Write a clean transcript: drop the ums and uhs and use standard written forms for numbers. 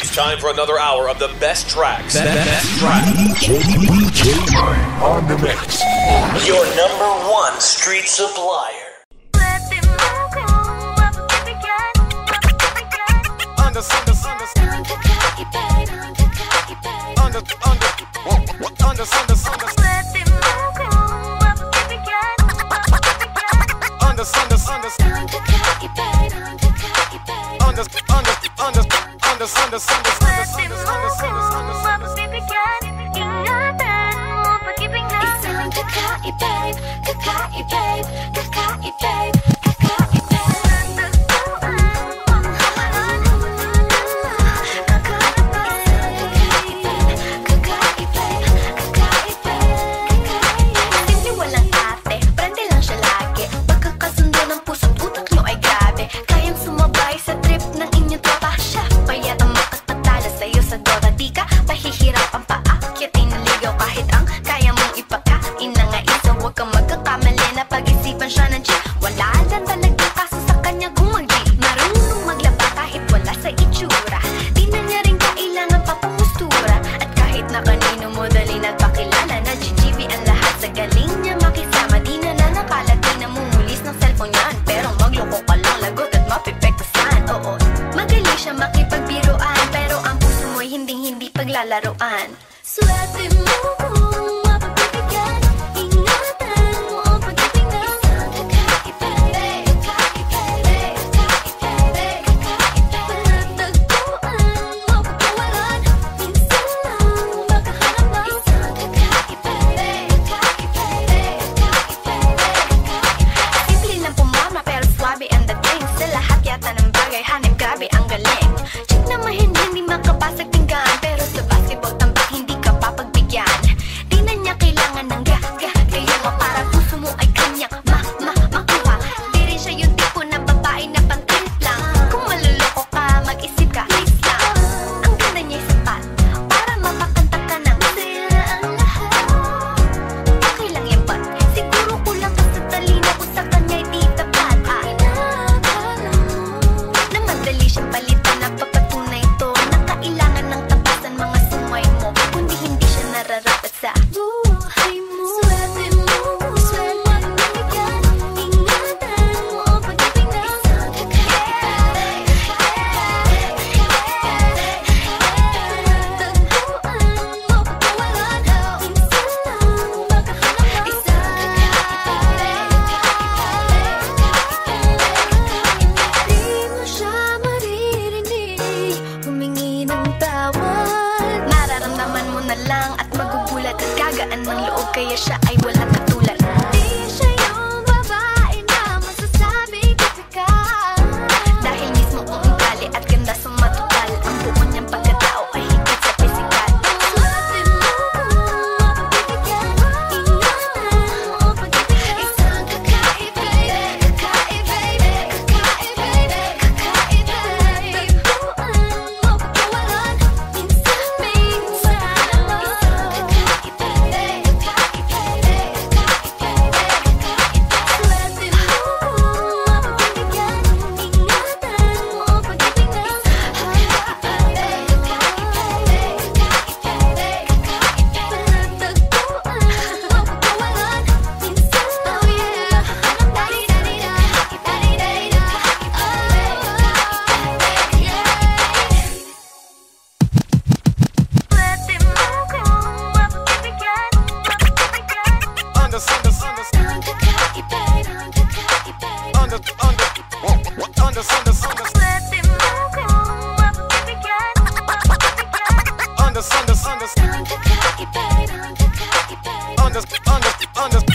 It's time for another hour of the best tracks. Best tracks. DJ on the mix. Your number one street supplier. Laruan. Swerte mo kung mapapibigyan. Ingatan mo ang pag-ibigay. Isang kakaibay, kakaibay, kakaibay, kakaibay. Panatagpuan mo pagkawalan. Minsan lang makahanap. Isang kakaibay, kakaibay, kakaibay. Simple lang pumama pero swabe ang dating. Sa lahat yata ng bagay hanip grabe ang galing. Check na hindi makapasag tinggan. Pero sa basketball tambak hindi ka papagbigyan. Di na niya kailangan ng kaya mo para puso mo ay kanyang makuha. Di rin siya yung tipo na babae na pang-trip lang. Kung maluloko ka, mag-isip ka, please lang. Ang ganda niya sapat para mapakanta ka ng sila ang lahat. Okay lang yan but siguro kulang ka sa talino kung sa kanya'y di tapat. Inakala mo na madali siyang palitan na papatunay to na kailangan ng tapasan mga sumay mo. Kundi hindi siya nararapat sa buhay mo. Swerte mo, swerte mo bigyan. Ingatan mo ang pag-ibigay. Isang kakaibay, tagpuan mo pagkawalan. Minsan lang makahanap. Isang di mo siya maririnig humingi ng tawad. Nararamdaman mo na lang at magugulat at kagaan ng loob kaya siya ay walang katulad. Di siya yung babae na masasabi kasi ka. Dahil mismo ang ugali at ganda sa matutal. Ang buo niyang pagkatao ay higit sa pisikal. Swerte mo kung mapapibigyan. Ingatan mo ang pag-ibigay. Isang kakaibay, kakaibay, kakaibay, kakaibay. Tagpuan mo pagkawalan. Minsan lang. Isang kakaibay, kakaibay, Understand.